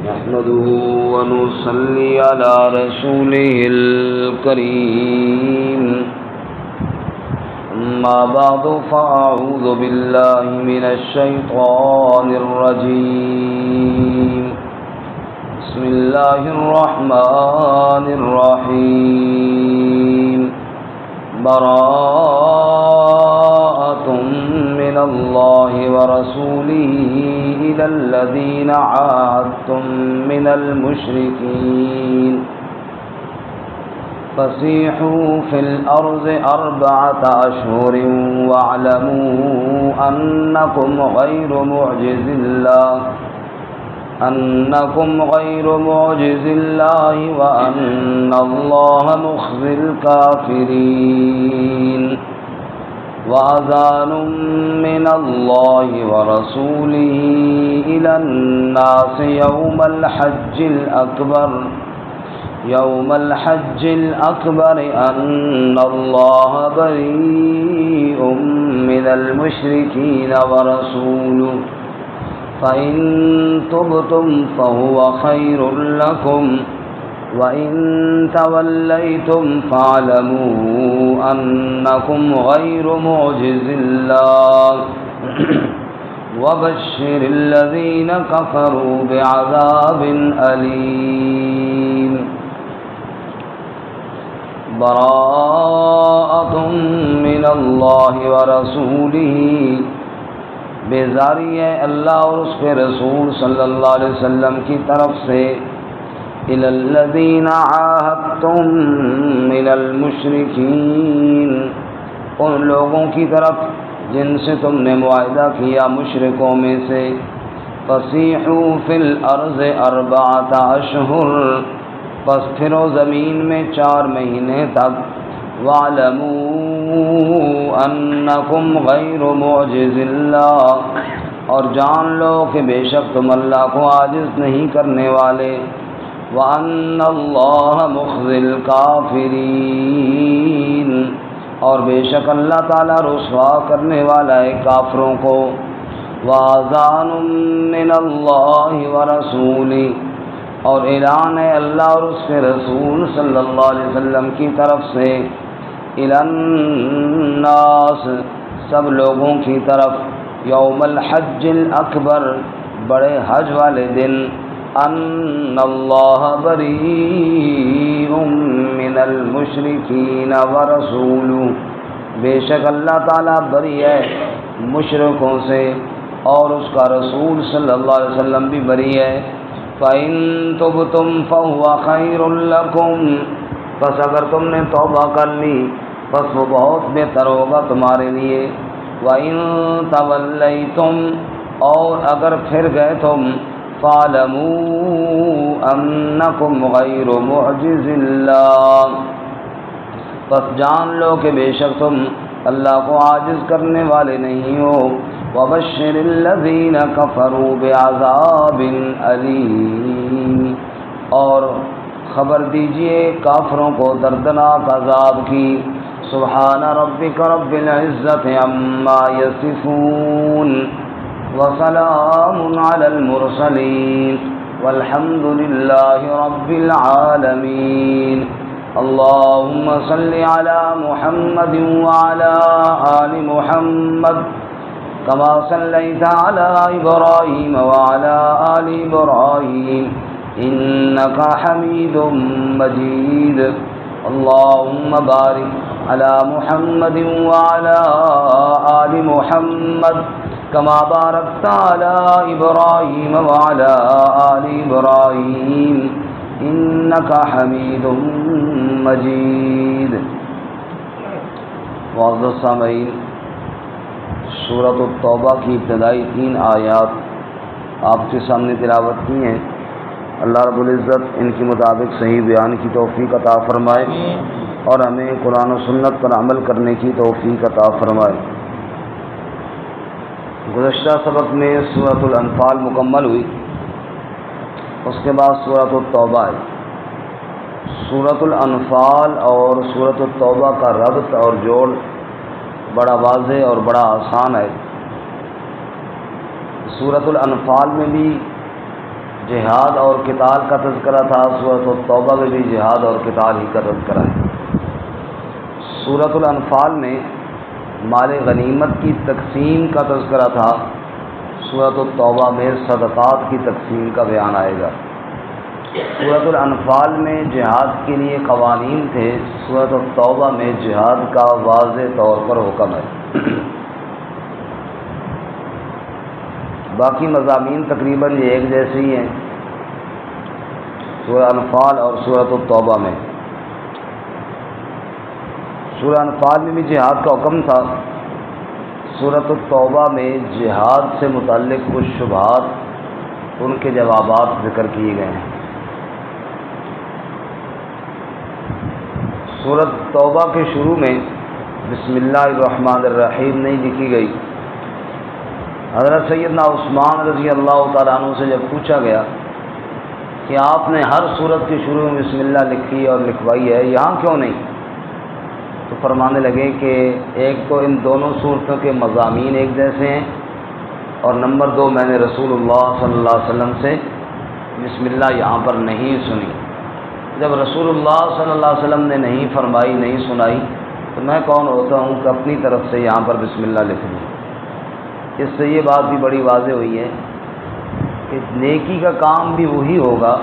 نحمده ونصلي على رسوله الكريم أما بعد فأعوذ بالله من الشيطان الرجيم بسم الله الرحمن الرحيم براءة من الله ورسوله إلى الذين عاهدتم من المشركين فسيحوا في الأرض 4 أشهر واعلموا أنكم غير معجز الله وأن الله مخزي الكافرين وأذان من الله ورسوله إلى الناس يوم الحج الأكبر أن الله بريء من المشركين ورسوله فإن تبتم فهو خير لكم وإن توليتم فاعلموا أنكم غير معجز الله وبشر الذين كفروا بعذاب أليم براءة من الله ورسوله بذریعہ اللہ اور اس کے رسول صلی اللہ علیہ وسلم کی طرف سے إِلَى الَّذِينَ عَاهَدتُّم مِّنَ الْمُشْرِكِينَ ان لوگوں کی طرف جن سے تم نے معاہدہ کیا مشرکوں میں سے فَسِيحُوا فِي الْأَرْضِ 4 أَشْهُرٍ پس پھرو زمین میں 4 مہینے تک وَاعْلَمُوا أَنَّكُمْ غَيْرُ مُعْجِزِ اللَّهِ اور جان لو کہ بے شک تم اللہ کو عاجز نہیں کرنے والے وَأَنَّ اللَّهَ مُخْزِي الْكَافِرِينَ اور بے شک اللہ تعالیٰ رسوا کرنے والا ہے کافروں کو وَأَذَانٌ مِّنَ اللَّهِ وَرَسُولِهِ اور اعلان ہے اللہ اور اس کے رسول صلی اللہ علیہ وسلم کی طرف سے إِلَى النَّاسِ سب لوگوں کی طرف یوم الحج الاکبر بڑے حج والے دن ان اللہ بریء من المشرکین ورسولہ بے شک اللہ تعالیٰ بری ہے مشرکوں سے اور اس کا رسول صلی اللہ علیہ وسلم بھی بری ہے فَإِن تُبْتُمْ فَهُوَ خَيْرٌ لَكُمْ بس اگر تم نے توبہ کر لی بس وہ بہت بہتر ہوگا تمہارے لیے وَإِن تَوَلَّيْتُمْ اور اگر پھر گئے تم فَاعْلَمُوا أَنَّكُمْ غَيْرُ مُعْجِزِ اللَّهِ بس جان لو کہ بے شک تم اللہ کو عاجز کرنے والے نہیں ہو وَبَشِّرِ الَّذِينَ كَفَرُوا بِعَذَابٍ أَلِيمٍ اور خبر دیجئے کافروں کو دردناک عذاب کی سبحان ربک رب العزت عما یصفون وسلام علی المرسلین والحمد للہ رب العالمین اللهم صل على محمد وعلى آل محمد كما صليت على إبراهيم وعلى آل إبراهيم إنك حميد مجيد اللهم بارك على محمد وعلى آل محمد كما باركت على إبراهيم وعلى آل إبراهيم إنك حميد مجيد معزز سامعین سورۃ التوبہ کی ابتدائی 3 آیات آپ کے سامنے تلاوت کی ہیں اللہ رب العزت ان کے مطابق صحیح بیان کی توفیق عطا فرمائے اور ہمیں قرآن و سنت پر عمل کرنے کی توفیق عطا فرمائے گزشتہ سبق میں سورۃ الانفال مکمل ہوئی اس کے بعد سورۃ التوبہ ہے سورۃ الانفال اور سورۃ التوبہ کا ربط اور جوڑ بڑا واضح اور بڑا آسان ہے۔ سورۃ الانفال میں بھی جہاد اور قتال کا تذکرہ تھا، سورۃ التوبہ میں بھی جہاد اور قتال ہی کا تذکرہ ہے۔ سورۃ الانفال میں مال غنیمت کی تقسیم کا تذکرہ تھا، سورۃ التوبہ میں صدقات کی تقسیم کا بیان آئے گا۔ سورۃ الانفال میں جہاد کے لیے قوانین تھے، سورۃ التوبہ میں جہاد کا واضح طور پر حکم ہے۔ باقی مضامین تقریباً یہ ایک جیسے ہی ہیں سورہ انفال اور سورۃ التوبہ میں۔ سورہ انفال میں بھی جہاد کا حکم تھا، سورۃ التوبہ میں جہاد سے متعلق کچھ شبہات، ان کے جوابات ذکر کیے گئے ہیں۔ سورۃ توبہ کے شروع میں بسم اللہ الرحمن الرحیم نہیں لکھی گئی۔ حضرت سیدنا عثمان رضی اللہ تعالیٰ عنہ سے جب پوچھا گیا کہ آپ نے ہر سورت کے شروع میں بسم اللہ لکھی اور لکھوائی ہے، یہاں کیوں نہیں؟ تو فرمانے لگے کہ ایک تو ان دونوں صورتوں کے مضامین ایک جیسے ہیں، اور نمبر دو میں نے رسول اللہ صلی اللہ علیہ وسلم سے بسم اللہ یہاں پر نہیں سنی۔ جب رسول اللہ صلی اللہ علیہ وسلم نے نہیں فرمائی، نہیں سنائی، تو میں کون ہوتا ہوں کہ اپنی طرف سے یہاں پر بسم اللہ لکھ دوں؟ اس سے یہ بات بھی بڑی واضح ہوئی ہے کہ نیکی کا کام بھی وہی ہوگا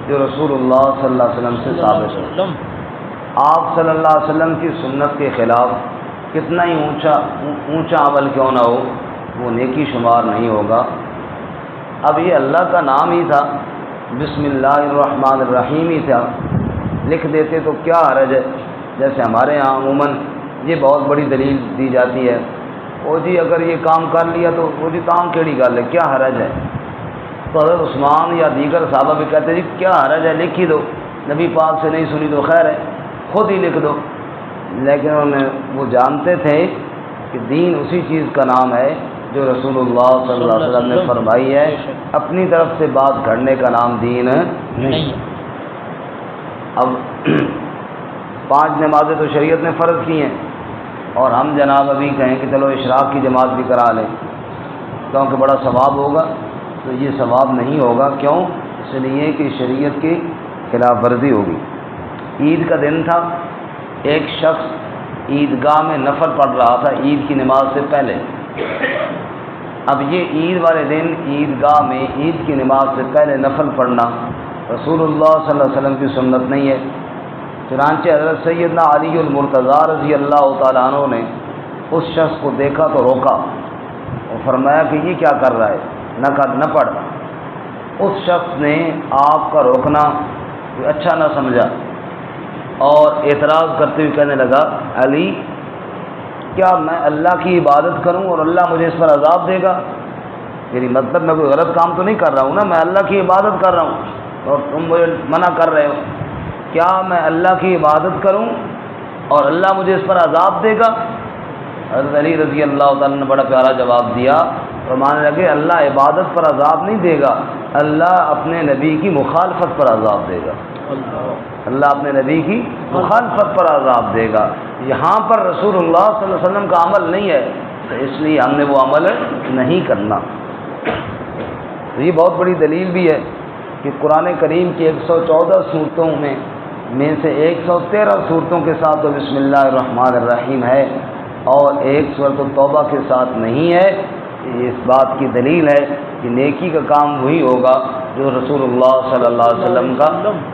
جو رسول اللہ صلی اللہ علیہ وسلم سے ثابت ہے۔ آپ صلی اللہ علیہ وسلم کی سنت کے خلاف کتنا ہی اونچا عمل کیوں نہ ہو، وہ نیکی شمار نہیں ہوگا۔ اب یہ اللہ کا نام ہی تھا، بسم اللہ الرحمن الرحیم ہی تھا، لکھ دیتے تو کیا حرج ہے؟ جیسے ہمارے ہاں عموماً یہ بہت بڑی دلیل دی جاتی ہے، وہ جی اگر یہ کام کر لیا تو وہ جی کام کیڑی گل ہے، کیا حرج ہے؟ تو حضرت عثمان یا دیگر صحابہ بھی کہتے ہیں جی کیا حرج ہے، لکھ ہی دو، نبی پاک سے نہیں سنی تو خیر ہے، خود ہی لکھ دو۔ لیکن وہ جانتے تھے کہ دین اسی چیز کا نام ہے جو رسول اللہ صلی اللہ علیہ وسلم نے فرمائی ہے، اپنی طرف سے بات گھڑنے کا نام دین نہیں۔ اب 5 نمازیں تو شریعت نے فرض کی ہیں، اور ہم جناب ابھی کہیں کہ چلو اشراق کی جماعت بھی کرا لیں کیونکہ بڑا ثواب ہوگا، تو یہ ثواب نہیں ہوگا۔ کیوں؟ اس لیے کہ شریعت کی خلاف ورزی ہوگی۔ عید کا دن تھا، ایک شخص عیدگاہ میں نفل پڑھ رہا تھا عید کی نماز سے پہلے۔ اب یہ عید والے دن عیدگاہ میں عید کی نماز سے پہلے نفل پڑھنا رسول اللہ صلی اللہ علیہ وسلم کی سنت نہیں ہے۔ چنانچہ حضرت سیدنا علی المرتضیٰ رضی اللہ تعالیٰ عنہ نے اس شخص کو دیکھا تو روکا اور فرمایا کہ یہ کیا کر رہا ہے، نہ پڑھ۔ اس شخص نے آپ کا روکنا اچھا نہ سمجھا اور اعتراض کرتے ہوئے کہنے لگا، علی کیا میں اللہ کی عبادت کروں اور اللہ مجھے اس پر عذاب دے گا؟ یعنی مطلب میں کوئی غلط کام تو نہیں کر رہا ہوں نا، میں اللہ کی عبادت کر رہا ہوں اور تم مجھے منع کر رہے ہو، کیا میں اللہ کی عبادت کروں اور اللہ مجھے اس پر عذاب دے گا؟ حضرت علی رضی اللہ تعالیٰ نے بڑا پیارا جواب دیا اور ماننے لگے اللہ عبادت پر عذاب نہیں دے گا، اللہ اپنے نبی کی مخالفت پر عذاب دے گا، اللہ اپنے نبی کی مخالفت پر عذاب دے گا۔ یہاں پر رسول اللہ صلی اللہ علیہ وسلم کا عمل نہیں ہے، تو اس لیے ہم نے وہ عمل نہیں کرنا۔ تو یہ بہت بڑی دلیل بھی ہے کہ قرآن کریم کی 114 صورتوں میں سے 113 صورتوں کے ساتھ تو بسم اللہ الرحمن الرحیم ہے اور ایک سورۃ التوبہ کے ساتھ نہیں ہے۔ یہ اس بات کی دلیل ہے کہ نیکی کا کام وہی ہوگا جو رسول اللہ صلی اللہ علیہ وسلم کا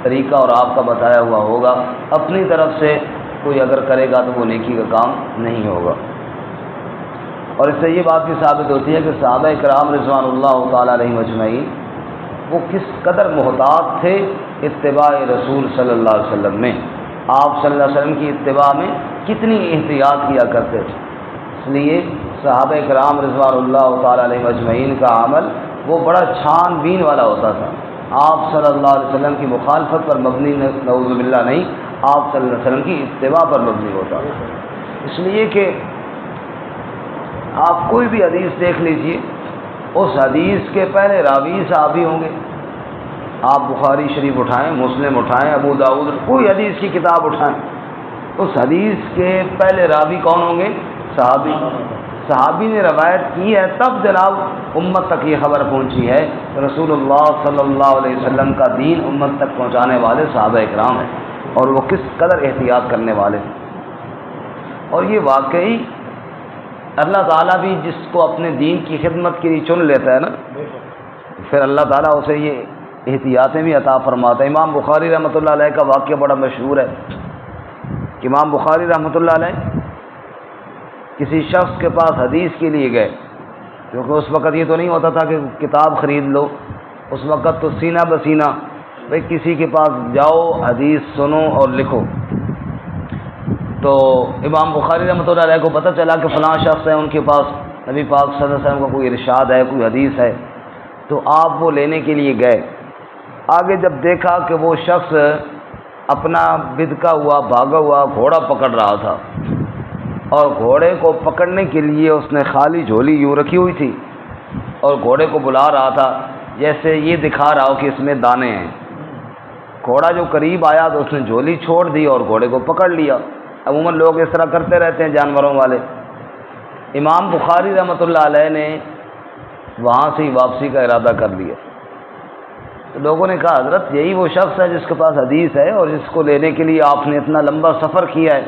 طریقہ اور آپ کا بتایا ہوا ہوگا، اپنی طرف سے کوئی اگر کرے گا تو وہ نیکی کا کام نہیں ہوگا۔ اور اس سے یہ بات بھی ثابت ہوتی ہے کہ صحابہ کرام رضوان اللہ تعالیٰ علیہم اجمعین وہ کس قدر محتاط تھے اتباع رسول صلی اللہ علیہ وسلم میں، آپ صلی اللہ علیہ وسلم کی اتباع میں کتنی احتیاط کیا کرتے تھے۔ اس لیے صحابہ کرام رضوان اللہ تعالیٰ علیہ اجمعین کا عمل وہ بڑا چھان بین والا ہوتا تھا، آپ صلی اللہ علیہ وسلم کی مخالفت پر مبنی نعوذ باللہ نہیں، آپ صلی اللہ علیہ وسلم کی اتباع پر مبنی ہوتا تھا۔ اس لیے کہ آپ کوئی بھی حدیث دیکھ لیجئے، اس حدیث کے پہلے راوی صحابی ہوں گے۔ آپ بخاری شریف اٹھائیں، مسلم اٹھائیں، ابو داؤد، کوئی حدیث کی کتاب اٹھائیں، اس حدیث کے پہلے راوی کون ہوں گے؟ صحابی۔ صحابی نے روایت کی ہے تب جناب امت تک یہ خبر پہنچی ہے کہ رسول اللہ صلی اللہ علیہ وسلم کا دین امت تک پہنچانے والے صحابہ اکرام ہیں، اور وہ کس قدر احتیاط کرنے والے ہیں۔ اور یہ واقعی اللہ تعالیٰ بھی جس کو اپنے دین کی خدمت کے لیے چن لیتا ہے نا، پھر اللہ تعالیٰ اسے یہ احتیاطیں بھی عطا فرماتا ہے۔ امام بخاری رحمۃ اللہ علیہ کا واقعہ بڑا مشہور ہے کہ امام بخاری رحمۃ اللہ علیہ کسی شخص کے پاس حدیث کے لیے گئے، کیونکہ اس وقت یہ تو نہیں ہوتا تھا کہ کتاب خرید لو، اس وقت تو سینہ بسینہ بھائی کسی کے پاس جاؤ، حدیث سنو اور لکھو۔ تو امام بخاری رحمۃ اللہ علیہ کو پتہ چلا کہ فلاں شخص ہے، ان کے پاس نبی پاک صلی اللہ علیہ وسلم کا کوئی ارشاد ہے، کوئی حدیث ہے، تو آپ وہ لینے کے لیے گئے۔ آگے جب دیکھا کہ وہ شخص اپنا بدکا ہوا بھاگا ہوا گھوڑا پکڑ رہا تھا، اور گھوڑے کو پکڑنے کے لیے اس نے خالی جھولی یوں رکھی ہوئی تھی اور گھوڑے کو بلا رہا تھا جیسے یہ دکھا رہا ہو کہ اس میں دانے ہیں۔ گھوڑا جو قریب آیا تو اس نے جھولی چھوڑ دی اور گھوڑے کو پکڑ لیا۔ عموماً لوگ اس طرح کرتے رہتے ہیں جانوروں والے۔ امام بخاری رحمۃ اللہ علیہ نے وہاں سے ہی واپسی کا ارادہ کر لیا۔ تو لوگوں نے کہا حضرت یہی وہ شخص ہے جس کے پاس حدیث ہے اور جس کو لینے کے لیے آپ نے اتنا لمبا سفر کیا ہے۔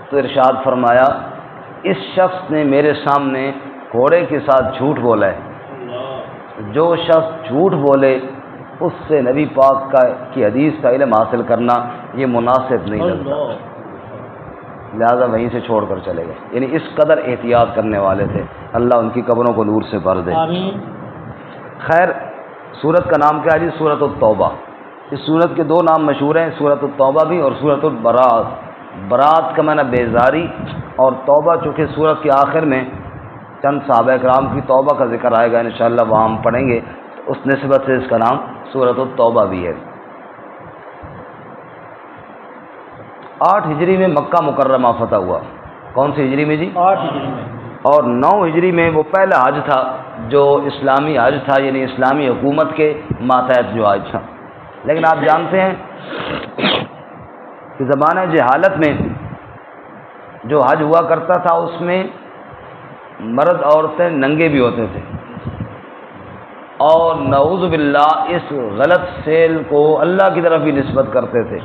تو ارشاد فرمایا اس شخص نے میرے سامنے گھوڑے کے ساتھ جھوٹ بولا ہے۔ جو شخص جھوٹ بولے اس سے نبی پاک کی حدیث کا علم حاصل کرنا یہ مناسب نہیں لگتا، لہذا وہیں سے چھوڑ کر چلے گئے۔ یعنی اس قدر احتیاط کرنے والے تھے، اللہ ان کی قبروں کو نور سے بھر دے۔ خیر، سورت کا نام کیا ہے جی؟ سورۃ التوبہ۔ اس سورت کے دو نام مشہور ہیں، سورۃ التوبہ بھی اور سورۃ البراۃ۔ برات کا معنی بیزاری، اور توبہ چونکہ سورت کے آخر میں چند صحابہ کرام کی توبہ کا ذکر آئے گا انشاءاللہ، وہاں ہم پڑھیں گے، اس نسبت سے اس کا نام سورۃ التوبہ بھی ہے۔ 8 ہجری میں مکہ مکرمہ فتح ہوا۔ کون سی ہجری میں جی؟ 8 ہجری میں۔ اور 9 ہجری میں وہ پہلا حج تھا جو اسلامی حج تھا، یعنی اسلامی حکومت کے ماتحت جو حج تھا۔ لیکن آپ جانتے ہیں کہ زمانہ جہالت میں جو حج ہوا کرتا تھا اس میں مرد عورتیں ننگے بھی ہوتے تھے، اور نعوذ باللہ اس غلط فعل کو اللہ کی طرف بھی نسبت کرتے تھے،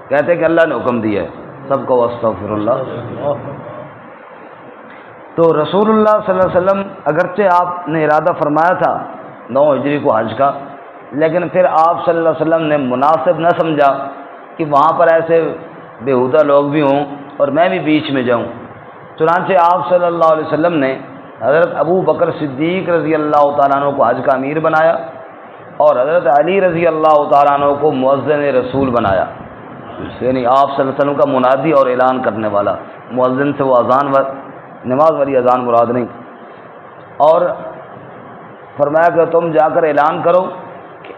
کہتے کہ اللہ نے حکم دیا ہے، سب کو استغفر اللہ۔ تو رسول اللہ صلی اللہ علیہ وسلم اگرچہ آپ نے ارادہ فرمایا تھا 9 ہجری کو حج کا، لیکن پھر آپ صلی اللہ علیہ وسلم نے مناسب نہ سمجھا کہ وہاں پر ایسے بیہودہ لوگ بھی ہوں اور میں بھی بیچ میں جاؤں، چنانچہ آپ صلی اللہ علیہ وسلم نے حضرت ابو بکر صدیق رضی اللہ تعالیٰ عنہ کو حج کا امیر بنایا اور حضرت علی رضی اللہ تعالیٰ عنہ کو مؤذن رسول بنایا، یعنی آپ صلی اللہ علیہ وسلم کا منادی اور اعلان کرنے والا۔ مؤذن سے وہ نماز والی اذان مراد نہیں، اور فرمایا کہ تم جا کر اعلان کرو کہ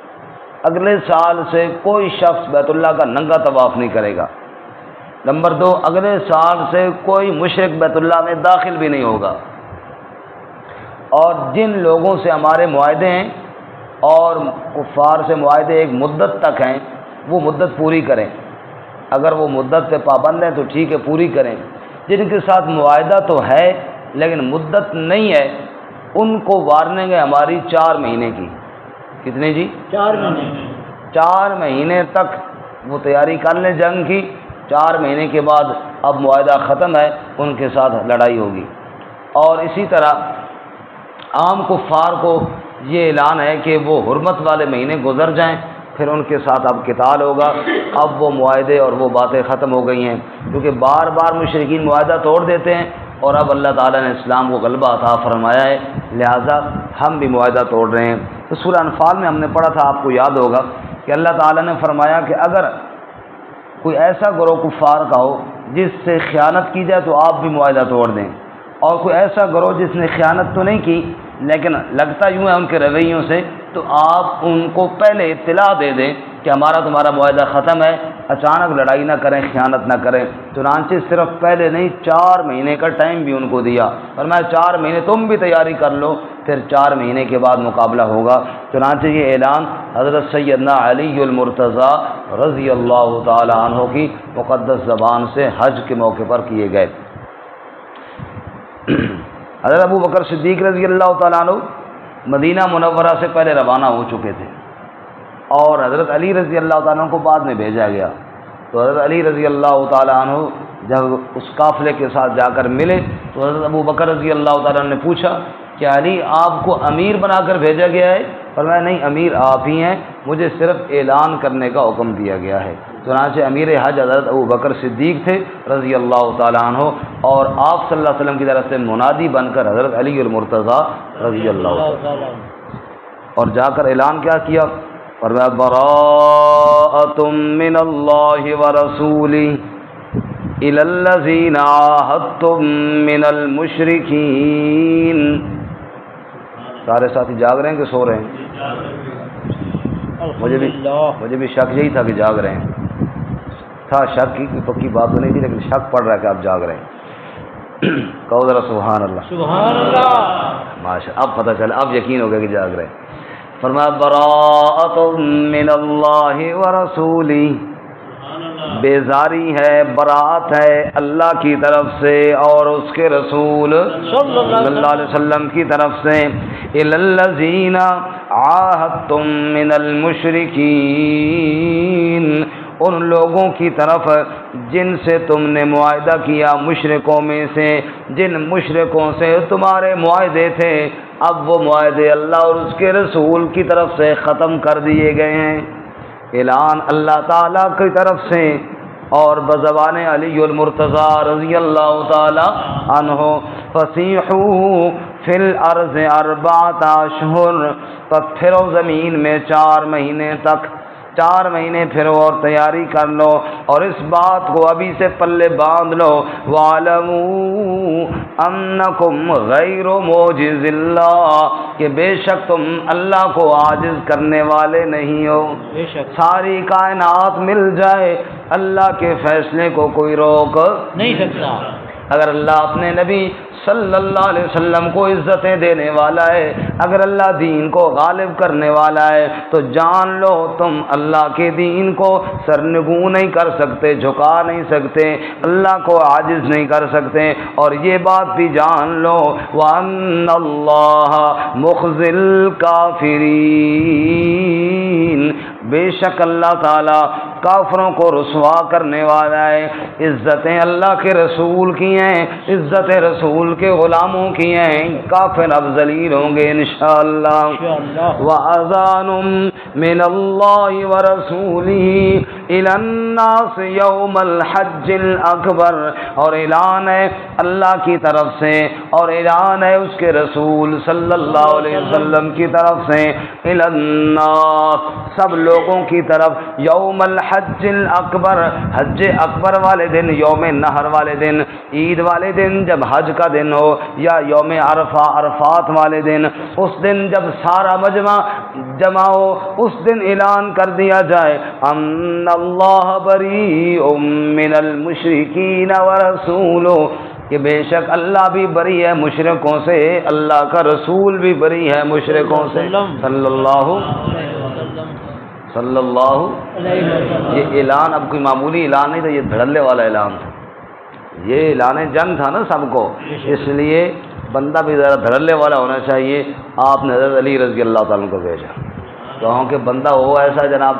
اگلے سال سے کوئی شخص بیت اللہ کا ننگا طواف نہیں کرے گا۔ نمبر 2، اگلے سال سے کوئی مشرک بیت اللہ میں داخل بھی نہیں ہوگا، اور جن لوگوں سے ہمارے معاہدے ہیں اور کفار سے معاہدے ایک مدت تک ہیں وہ مدت پوری کریں، اگر وہ مدت پہ پابند ہیں تو ٹھیک ہے پوری کریں، جن کے ساتھ معاہدہ تو ہے لیکن مدت نہیں ہے ان کو وارننگ ہے ہماری 4 مہینے کی۔ کتنے جی؟ 4 مہینے۔ 4 مہینے تک وہ تیاری کر لیں جنگ کی، 4 مہینے کے بعد اب معاہدہ ختم ہے، ان کے ساتھ لڑائی ہوگی۔ اور اسی طرح عام کفار کو یہ اعلان ہے کہ وہ حرمت والے مہینے گزر جائیں پھر ان کے ساتھ اب قتال ہوگا۔ اب وہ معاہدے اور وہ باتیں ختم ہو گئی ہیں، کیونکہ بار بار مشرکین معاہدہ توڑ دیتے ہیں، اور اب اللہ تعالیٰ نے اسلام کو غلبہ عطا فرمایا ہے، لہٰذا ہم بھی معاہدہ توڑ رہے ہیں۔ تو سورہ انفال میں ہم نے پڑھا تھا، آپ کو یاد ہوگا کہ اللہ تعالیٰ نے فرمایا کہ اگر کوئی ایسا گروہ کفار کا ہو جس سے خیانت کی جائے تو آپ بھی معاہدہ توڑ دیں، اور کوئی ایسا گروہ جس نے خیانت تو نہیں کی لیکن لگتا یوں ہے ان کے رویوں سے، تو آپ ان کو پہلے اطلاع دے دیں کہ ہمارا تمہارا معاہدہ ختم ہے، اچانک لڑائی نہ کریں، خیانت نہ کریں۔ چنانچہ صرف پہلے نہیں 4 مہینے کا ٹائم بھی ان کو دیا، اور میں 4 مہینے تم بھی تیاری کر لو، پھر 4 مہینے کے بعد مقابلہ ہوگا۔ چنانچہ یہ اعلان حضرت سیدنا علی المرتضیٰ رضی اللہ تعالی عنہ کی مقدس زبان سے حج کے موقع پر کیے گئے۔ حضرت ابو بکر صدیق رضی اللہ تعالیٰ عنہ مدینہ منورہ سے پہلے روانہ ہو چکے تھے اور حضرت علی رضی اللہ تعالیٰ عنہ کو بعد میں بھیجا گیا. تو حضرت علی رضی اللہ تعالیٰ عنہ جب اس قافلے کے ساتھ جا کر ملے تو حضرت ابو بکر رضی اللہ تعالیٰ عنہ نے پوچھا کہ علی آپ کو امیر بنا کر بھیجا گیا ہے؟ فرمایا نہیں، امیر آپ ہی ہیں، مجھے صرف اعلان کرنے کا حکم دیا گیا ہے. چنانچہ امیر حج حضرت ابو بکر صدیق تھے رضی اللہ تعالیٰ عنہ، اور آپ صلی اللہ علیہ وسلم کی طرف سے منادی بن کر حضرت علی المرتضیٰ رضی اللہ تعالیٰ عنہ. اور جا کر اعلان کیا کیا؟ فرمایا براءۃ من اللہ ورسولہ الی الذین عاہدتم من المشرکین. سارے ساتھی جاگ رہے ہیں کہ سو رہے ہیں؟ مجھے بھی شک یہی تھا کہ جاگ رہے ہیں. تھا شک کی پکی بات تو نہیں تھی، لیکن شک پڑ رہا ہے کہ آپ جاگ رہے ہیں. کہو ذرا سبحان اللہ. سبحان اللہ. ماشاء اب پتہ چلا، اب یقین ہو گیا کہ جاگ رہے ہیں. فرمایا براءۃ من اللہ ورسولہ، بیزاری ہے، برات ہے اللہ کی طرف سے اور اس کے رسول صلی اللہ علیہ وسلم کی طرف سے. الی الذین عاہدتم من المشرکین، ان لوگوں کی طرف جن سے تم نے معاہدہ کیا مشرکوں میں سے، جن مشرکوں سے تمہارے معاہدے تھے، اب وہ معاہدے اللہ اور اس کے رسول کی طرف سے ختم کر دیے گئے ہیں. اعلان اللہ تعالیٰ کی طرف سے اور بزبان علی المرتضیٰ رضی اللہ تعالی عنہ. فسیحوا فی الارض اربعۃ اشہر، تو پھرو زمین میں 4 مہینے تک، 4 مہینے پھرو اور تیاری کر لو، اور اس بات کو ابھی سے پلے باندھ لو. وَاعْلَمُوا أَنَّكُمْ غَيْرُ مُعْجِزِ اللَّهِ، کہ بے شک تم اللہ کو عاجز کرنے والے نہیں ہو. ساری کائنات مل جائے، اللہ کے فیصلے کو کوئی روک نہیں سکتا. اگر اللہ اپنے نبی صلی اللہ علیہ وسلم کو عزتیں دینے والا ہے، اگر اللہ دین کو غالب کرنے والا ہے، تو جان لو تم اللہ کے دین کو سرنگوں نہیں کر سکتے، جھکا نہیں سکتے، اللہ کو عاجز نہیں کر سکتے. اور یہ بات بھی جان لو وَأَنَّ اللَّهَ مُخْزِي الْكَافِرِينَ، بے شک اللہ تعالیٰ کافروں کو رسوا کرنے والا ہے. عزتیں اللہ کے رسول کی ہیں، عزت رسول کے غلاموں کی ہیں، کافر اب ذلیل ہوں گے انشاءاللہ. وَأَذَانٌ مِّنَ اللَّهِ وَرَسُولِهِ إِلَى النَّاسِ يَوْمَ الْحَجِّ الْأَكْبَرِ، اور اعلان ہے اللہ کی طرف سے اور اعلان ہے اس کے رسول صلی اللہ علیہ وسلم کی طرف سے، إِلَى النَّاسِ، سب لوگوں کی طرف، یوم الحج الاکبر، حج اکبر والے دن، یوم نحر والے دن، عید والے دن جب حج کا دن ہو، یا یوم عرفہ عرفات والے دن، اس دن جب سارا مجمع جمع ہو، اس دن اعلان کر دیا جائے ان اللہ بریء من المشرکین ورسولہ، کہ بے شک اللہ بھی بری ہے مشرکوں سے، اللہ کا رسول بھی بری ہے مشرکوں سے صلی اللہ. یہ اعلان اب کوئی معمولی اعلان نہیں تھا، یہ دھڑلے والا اعلان تھا، یہ اعلان جنگ تھا نا سب کو، اس لیے بندہ بھی ذرا دھڑلے والا ہونا چاہیے. آپ نے حضرت علی رضی اللہ تعالیٰ کو بھیجا، کہوں کہ بندہ ہو ایسا جناب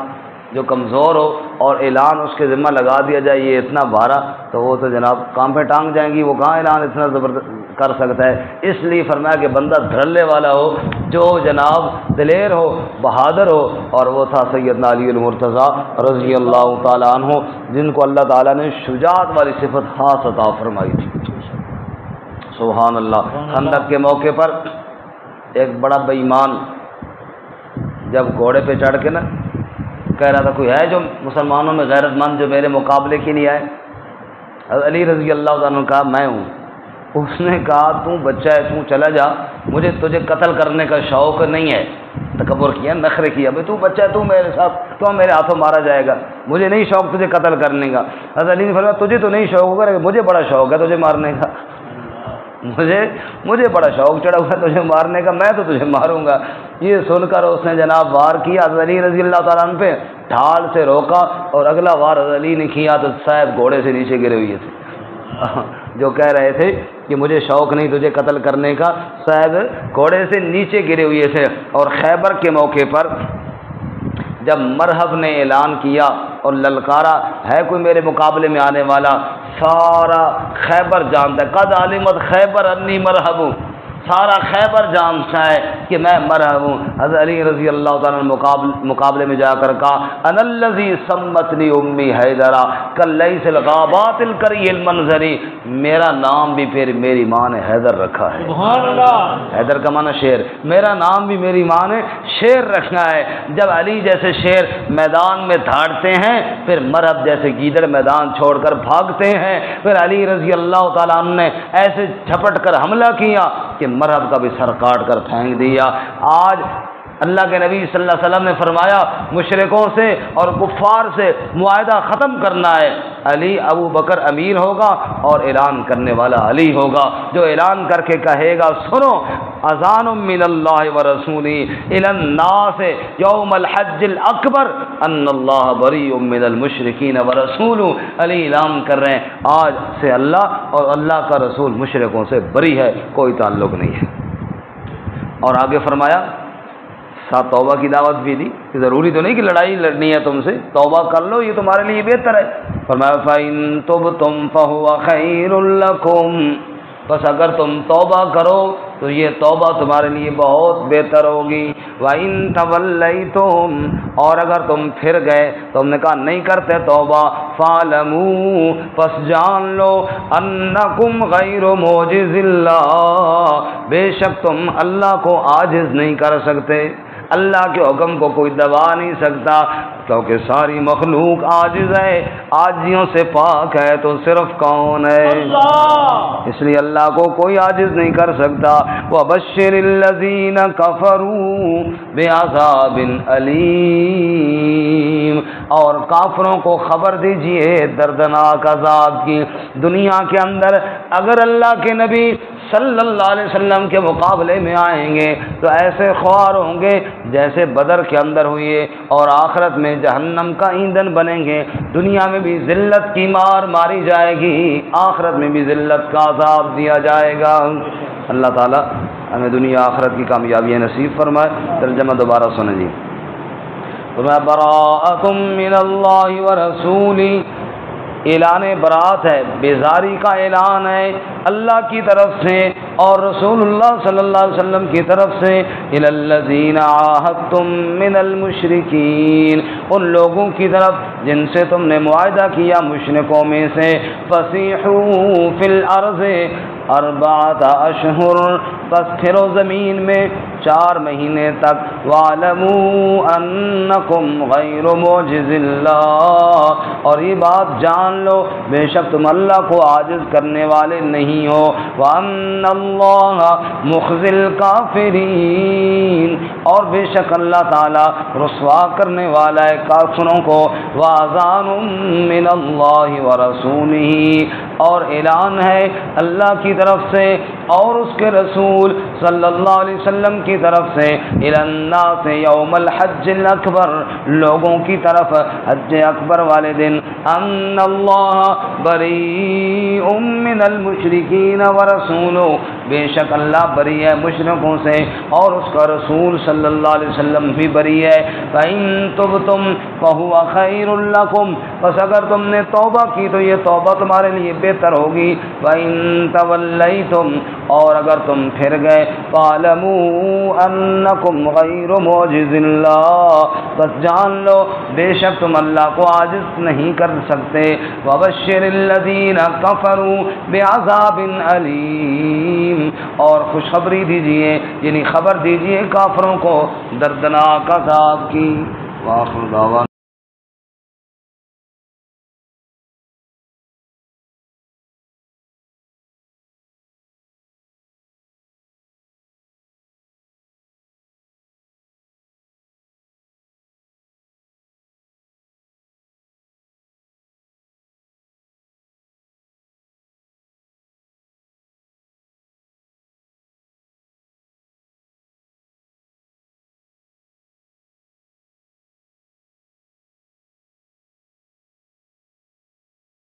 جو کمزور ہو اور اعلان اس کے ذمہ لگا دیا جائے یہ اتنا بھارا، تو وہ تو جناب کام پہ ٹانگ جائیں گی، وہ کہاں اعلان اتنا زبردست کر سکتا ہے. اس لیے فرمایا کہ بندہ دھڑلے والا ہو، جو جناب دلیر ہو، بہادر ہو، اور وہ تھا سیدنا علی المرتضیٰ رضی اللہ تعالیٰ عنہ، جن کو اللہ تعالیٰ نے شجاعت والی صفت خاص عطا فرمائی تھی. سبحان اللہ. خندق کے موقع پر ایک بڑا بے ایمان جب گھوڑے پہ چڑھ کے نا کہہ رہا تھا کوئی ہے جو مسلمانوں میں غیرت مند جو میرے مقابلے کے لیے آئے؟ حضرت علی رضی اللہ تعالیٰ نے کہا میں ہوں. اس نے کہا تو بچہ ہے، تو چلا جا، مجھے تجھے قتل کرنے کا شوق نہیں ہے. تکبر کیا، نخرے کیا، بھائی تو بچہ ہے، تو میرے ساتھ، تو میرے ہاتھوں مارا جائے گا، مجھے نہیں شوق تجھے قتل کرنے کا. حضرت علی نے فرمایا تجھے تو نہیں شوق ہوگا، مجھے بڑا شوق ہے تجھے مارنے کا، مجھے بڑا شوق چڑھا ہوا ہے تجھے مارنے کا، میں تو تجھے ماروں گا. یہ سن کر اس نے جناب وار کیا حضرت علی رضی اللہ تعالیٰ عنہ پہ، ڈھال سے روکا، اور اگلا وار حضرت علی نے کیا تو صاحب گھوڑے سے نیچے گرے ہوئے تھے، جو کہہ رہے تھے کہ مجھے شوق نہیں تجھے قتل کرنے کا، صاحب گھوڑے سے نیچے گرے ہوئے تھے۔ اور خیبر کے موقع پر جب مرحب نے اعلان کیا اور للکارا ہے کوئی میرے مقابلے میں آنے والا، سارا خیبر جانتا ہے، قد علمت خیبر انی مرحب، سارا خیبر جانتا ہے کہ میں مرحب ہوں۔ حضرت علی رضی اللہ تعالیٰ نے مقابلے میں جا کر کہا انا الذی سمتنی امی حیدرا کلیس الغابات الکری المنظری، میرا نام بھی پھر میری ماں نے حیدر رکھا ہے۔ سبحان اللہ۔ حیدر کا معنی شیر، میرا نام بھی میری ماں نے شیر رکھا ہے۔ جب علی جیسے شیر میدان میں دھاڑتے ہیں، پھر مرحب جیسے گیدڑ میدان چھوڑ کر بھاگتے ہیں، پھر علی رضی اللہ تعالیٰ عنہ نے ایسے جھپٹ کر حملہ کیا کہ مرحب کا بھی سر کاٹ کر پھینک دیا۔ آج اللہ کے نبی صلی اللہ علیہ وسلم نے فرمایا مشرکوں سے اور کفار سے معاہدہ ختم کرنا ہے، علی ابو بکر امیر ہوگا اور اعلان کرنے والا علی ہوگا، جو اعلان کر کے کہے گا سنو اذان من اللہ ورسولہ الی الناس یوم الحج الاکبر ان اللہ بریء من المشرکین ورسولہ، علی اعلان کر رہے ہیں آج سے اللہ اور اللہ کا رسول مشرکوں سے بری ہے، کوئی تعلق نہیں ہے۔ اور آگے فرمایا ساتھ توبہ کی دعوت بھی دی کہ ضروری تو نہیں کہ لڑائی لڑنی ہے تم سے، توبہ کر لو یہ تمہارے لیے بہتر ہے۔ فرمایا فَإِن تُبْتُمْ فَهُوَ خَيْرٌ لَكُمْ، بس اگر تم توبہ کرو تو یہ توبہ تمہارے لیے بہت بہتر ہوگی۔ وَإِن تَوَلَّيْتُمْ، اور اگر تم پھر گئے، تم نے کہا نہیں کرتے توبہ، فَاعْلَمُوا، پس جان لو، أَنَّكُمْ غَيْرُ مُعْجِزِ اللَّهِ، بے شک تم اللہ کو عاجز نہیں کر سکتے، اللہ کے حکم کو کوئی دبا نہیں سکتا، کیونکہ ساری مخلوق عاجز ہے، عاجزیوں سے پاک ہے تو صرف کون ہے؟ اللہ۔ اس لیے اللہ کو کوئی عاجز نہیں کر سکتا۔ وَبَشِّرِ الَّذِينَ كَفَرُوا بِعَذَابٍ أَلِيمٍ، اور کافروں کو خبر دیجئے دردناک عذاب کی۔ دنیا کے اندر اگر اللہ کے نبی صلی اللہ علیہ وسلم کے مقابلے میں آئیں گے تو ایسے خوار ہوں گے جیسے بدر کے اندر ہوئے، اور آخرت میں جہنم کا ایندھن بنیں گے۔ دنیا میں بھی ذلت کی مار ماری جائے گی، آخرت میں بھی ذلت کا عذاب دیا جائے گا۔ اللہ تعالیٰ ہمیں دنیا آخرت کی کامیابی نصیب فرمائے۔ ترجمہ دوبارہ سنیں جی۔ براءۃ من اللہ ورسولہ، اعلان برات ہے، بیزاری کا اعلان ہے اللہ کی طرف سے اور رسول اللہ صلی اللہ علیہ وسلم کی طرف سے، الی الذین عاہدتم من المشرکین، ان لوگوں کی طرف جن سے تم نے معاہدہ کیا مشرکوں میں سے، فسیحوا فی الارض اربعۃ اشہر، پس پھرو زمین میں 4 مہینے تک، وَاعْلَمُوا أَنَّكُمْ غَيْرُ مُعْجِزِ اللَّهِ، اور یہ بات جان لو بے شک تم اللہ کو عاجز کرنے والے نہیں ہو، وَأَنَّ اللَّهَ مُخْزِي الْكَافِرِينَ، اور بے شک اللہ تعالی رسوا کرنے والا ہے کافروں کو، وَأَذَانٌ مِّنَ اللَّهِ وَرَسُولِهِ، اور اعلان ہے اللہ کی طرف سے اور اس کے رسول صلی اللہ علیہ وسلم کی طرف سے، الی الناس یوم الحج الاکبر، لوگوں کی طرف حج اکبر والے دن، ان اللہ بریء من المشرکین ورسولہ، بے شک اللہ بری ہے مشرکوں سے اور اس کا رسول صلی اللہ علیہ وسلم بھی بری ہے۔ فَإِن تُبْتُمْ فَهُوَ خَيْرٌ لَكُمْ، پس اگر تم نے توبہ کی تو یہ توبہ تمہارے لیے بہتر ہوگی۔ وَإِن تَوَلَّيْتُمْ، اور اگر تم پھر گئے، فَاعْلَمُوا أَنَّكُمْ غَيْرُ مُعْجِزِ اللَّهِ، بس جان لو بے شک تم اللہ کو عاجز نہیں کر سکتے۔ وَبَشِّرِ الَّذِينَ كَفَرُوا بِعَذَابٍ أَلِيمٍ، اور خوشخبری دیجئے یعنی خبر دیجئے کافروں کو دردناک عذاب کی۔ وآخر دعوانا